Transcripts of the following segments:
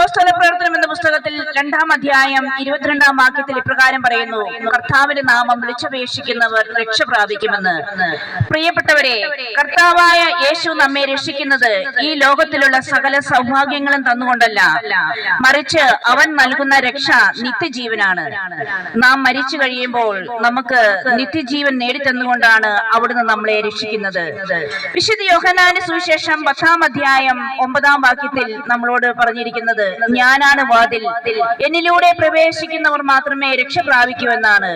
അപ്പോസ്തല പ്രവർത്തനം എന്ന പുസ്തകത്തിൽ 2-ാം അധ്യായം 22-ാം വാക്യത്തിൽ ഇപ്രകാരം പറയുന്നു, കർത്താവിന്റെ നാമം വിളിച്ചപേക്ഷിക്കുന്നവർ രക്ഷ പ്രാപിക്കുമെന്ന്. പ്രിയപ്പെട്ടവരെ, കർത്താവായ യേശു നമ്മെ രക്ഷിക്കുന്നത് ഈ ലോകത്തിലുള്ള സകല സൗഭാഗ്യങ്ങളും തന്നുകൊണ്ടല്ല, മറിച്ച് അവൻ നൽകുന്ന രക്ഷ നിത്യജീവനാണ്. നാം മരിച്ചു കഴിയുമ്പോൾ നമുക്ക് നിത്യജീവൻ നേടിത്തന്നുകൊണ്ടാണ് അവിടുന്ന് നമ്മളെ രക്ഷിക്കുന്നത്. വിശുദ്ധ യോഹന്നാന്റെ സുവിശേഷം 10-ാം അധ്യായം 9-ാം വാക്യത്തിൽ നമ്മളോട് പറഞ്ഞിരിക്കുന്നത്, ഞാനാണ് വാതിൽ, എന്നിലൂടെ പ്രവേശിക്കുന്നവർ മാത്രമേ രക്ഷ പ്രാപിക്കൂ എന്നാണ്.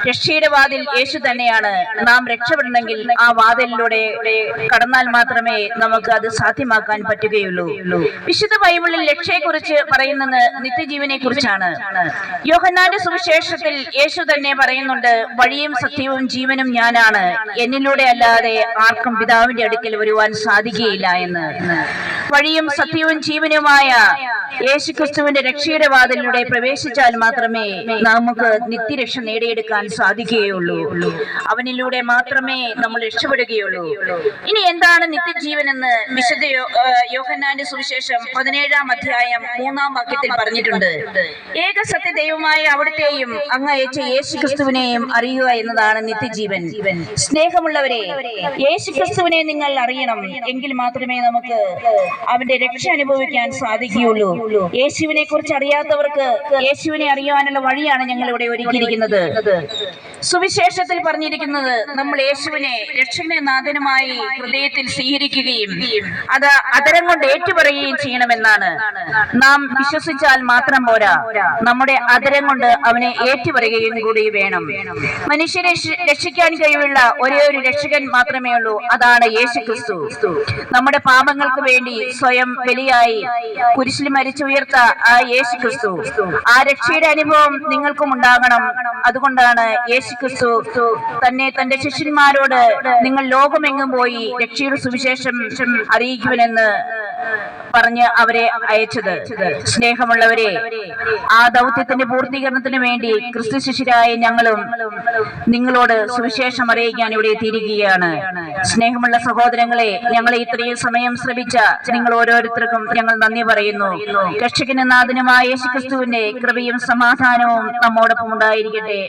രക്ഷയുടെ വാതിൽ യേശു തന്നെയാണ്. നാം രക്ഷപ്പെടണമെങ്കിൽ ആ വാതിലിലൂടെ കടന്നാൽ മാത്രമേ നമുക്ക് അത് സാധ്യമാക്കാൻ പറ്റുകയുള്ളൂ. വിശുദ്ധ ബൈബിളിൽ രക്ഷയെക്കുറിച്ച് പറയുന്നത് നിത്യജീവനെ കുറിച്ചാണ്. യോഹന്നാന്റെ സുവിശേഷത്തിൽ യേശു തന്നെ പറയുന്നുണ്ട്, വഴിയും സത്യവും ജീവനും ഞാനാണ്, എന്നിലൂടെ അല്ലാതെ ആർക്കും പിതാവിന്റെ അടുക്കൽ വരുവാൻ സാധിക്കുകയില്ല എന്ന്. വഴിയും സത്യവും ജീവനുമായ യേശുക്രിസ്തുവിന്റെ രക്ഷയുടെ വാതിലിലൂടെ പ്രവേശിച്ചാൽ മാത്രമേ നമുക്ക് നിത്യരക്ഷ നേടിയെടുക്കാൻ സാധിക്കുകയുള്ളൂ. അവനിലൂടെ മാത്രമേ നമ്മൾ രക്ഷപ്പെടുകയുള്ളൂ. ഇനി എന്താണ് നിത്യജീവൻ എന്ന് വിശുദ്ധ യോഹന്നാന്റെ സുവിശേഷം 17-ാം അധ്യായം 3-ാം വാക്യത്തിൽ പറഞ്ഞിട്ടുണ്ട്. ഏക സത്യ ദൈവമായ അവിടുത്തെയും അങ്ങ് അയച്ച യേശുക്രിസ്തുവിനെയും അറിയുക എന്നതാണ് നിത്യജീവൻ. സ്നേഹമുള്ളവരെ, യേശുക്രിസ്തുവിനെ നിങ്ങൾ അറിയണം, എങ്കിൽ മാത്രമേ നമുക്ക് അവന്റെ രക്ഷ അനുഭവിക്കാൻ സാധിക്കുകയുള്ളൂ. യേശുവിനെ കുറിച്ച് അറിയാത്തവർക്ക് യേശുവിനെ അറിയാനുള്ള വഴിയാണ് ഞങ്ങൾ ഇവിടെ ഒരുക്കിയിരിക്കുന്നത്. സുവിശേഷത്തിൽ പറഞ്ഞിരിക്കുന്നത്, നമ്മൾ യേശുവിനെ രക്ഷകനെ നാഥനുമായി ഹൃദയത്തിൽ സ്വീകരിക്കുകയും അത് അതരം കൊണ്ട് ഏറ്റുപറയുകയും ചെയ്യണമെന്നാണ്. നാം വിശ്വസിച്ചാൽ മാത്രം പോരാ, നമ്മുടെ അതരം കൊണ്ട് അവനെ ഏറ്റുപറയുകയും കൂടി വേണം. മനുഷ്യരെ രക്ഷിക്കാൻ കഴിവുള്ള ഒരേ ഒരു രക്ഷകൻ മാത്രമേ ഉള്ളൂ, അതാണ് യേശുക്രിസ്തു. നമ്മുടെ പാപങ്ങൾക്ക് വേണ്ടി സ്വയം ബലിയായി കുരിശിൽ മരിച്ചുയർത്ത ആ യേശുക്രിസ്തു. ആ രക്ഷയുടെ അനുഭവം നിങ്ങൾക്കും ഉണ്ടാകണം. അതുകൊണ്ടാണ് യേശുക്രിസ്തു തന്നെ തന്റെ ശിഷ്യന്മാരോട്, നിങ്ങൾ ലോകമെങ്ങും പോയി രക്ഷയുടെ സുവിശേഷം അറിയിക്കുവനെന്ന് പറഞ്ഞ് അവരെ അയച്ചത്. സ്നേഹമുള്ളവരെ, ആ ദൗത്യത്തിന്റെ പൂർത്തീകരണത്തിന് വേണ്ടി ക്രിസ്തു ശിഷ്യരായ ഞങ്ങളും നിങ്ങളോട് സുവിശേഷം അറിയിക്കാൻ ഇവിടെ എത്തിയിരിക്കുകയാണ്. സ്നേഹമുള്ള സഹോദരങ്ങളെ, ഞങ്ങളെ ഇത്രയും സമയം ശ്രമിച്ച നിങ്ങൾ ഓരോരുത്തർക്കും ഞങ്ങൾ നന്ദി പറയുന്നു. രക്ഷകനും നാഥനുമായ യേശുക്രിസ്തുവിന്റെ കൃപയും സമാധാനവും നമ്മോടൊപ്പം ഉണ്ടായിരിക്കട്ടെ.